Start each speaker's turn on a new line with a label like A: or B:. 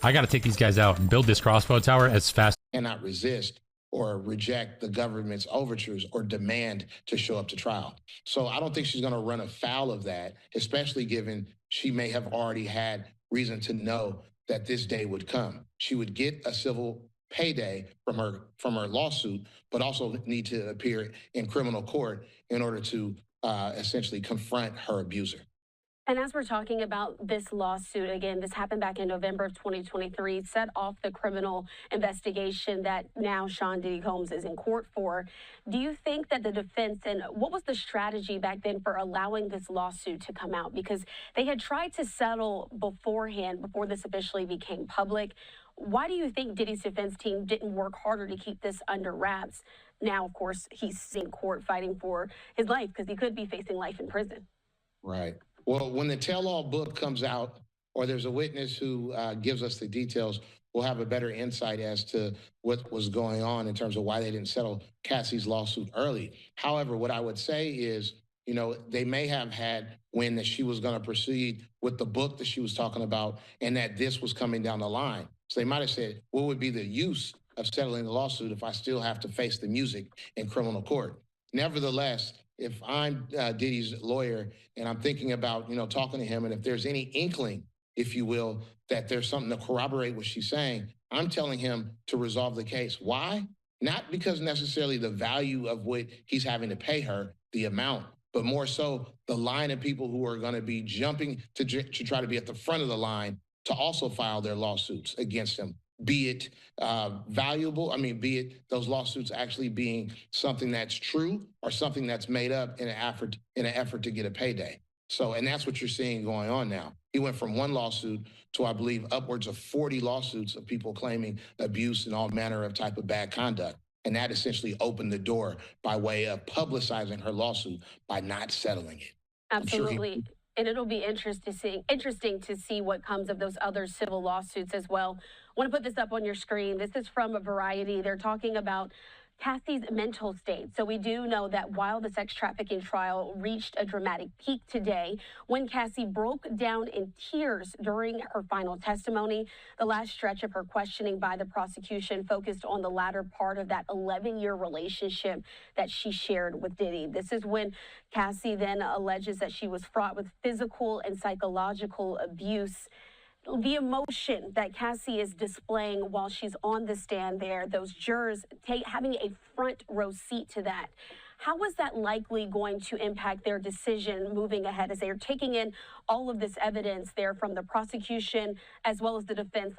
A: I got to take these guys out and build this crossbow tower as fast.
B: Cannot resist or reject the government's overtures or demand to show up to trial. So I don't think she's going to run afoul of that, especially given she may have already had reason to know that this day would come. She would get a civil payday from her lawsuit, but also need to appear in criminal court in order to essentially confront her abuser.
C: And as we're talking about this lawsuit, again, this happened back in November of 2023, set off the criminal investigation that now Sean Diddy Combs is in court for. Do you think that the defense, and what was the strategy back then for allowing this lawsuit to come out? Because they had tried to settle beforehand, before this officially became public. Why do you think Diddy's defense team didn't work harder to keep this under wraps? Now, of course, he's in court fighting for his life because he could be facing life in prison.
B: Right. Well, when the tell-all book comes out, or there's a witness who gives us the details, we'll have a better insight as to what was going on in terms of why they didn't settle Cassie's lawsuit early. However, what I would say is, they may have had when that she was going to proceed with the book that she was talking about and that this was coming down the line. So they might have said, what would be the use of settling the lawsuit if I still have to face the music in criminal court? Nevertheless, if I'm Diddy's lawyer and I'm thinking about, talking to him, and if there's any inkling, if you will, that there's something to corroborate what she's saying, I'm telling him to resolve the case. Why? Not because necessarily the value of what he's having to pay her, the amount, but more so the line of people who are going to be jumping to try to be at the front of the line to also file their lawsuits against him. Be it valuable, be it those lawsuits actually being something that's true or something that's made up in an effort to get a payday. So, and that's what you're seeing going on now. He went from one lawsuit to, I believe, upwards of 40 lawsuits of people claiming abuse and all manner of type of bad conduct. And that essentially opened the door by way of publicizing her lawsuit by not settling it.
C: Absolutely. And it'll be interesting to see what comes of those other civil lawsuits as well. I want to put this up on your screen. This is from Variety. They're talking about Cassie's mental state. So we do know that while the sex trafficking trial reached a dramatic peak today, when Cassie broke down in tears during her final testimony, the last stretch of her questioning by the prosecution focused on the latter part of that 11-year relationship that she shared with Diddy. This is when Cassie then alleges that she was fraught with physical and psychological abuse. The emotion that Cassie is displaying while she's on the stand there, those jurors having a front row seat to that. How is that likely going to impact their decision moving ahead as they are taking in all of this evidence there from the prosecution as well as the defense?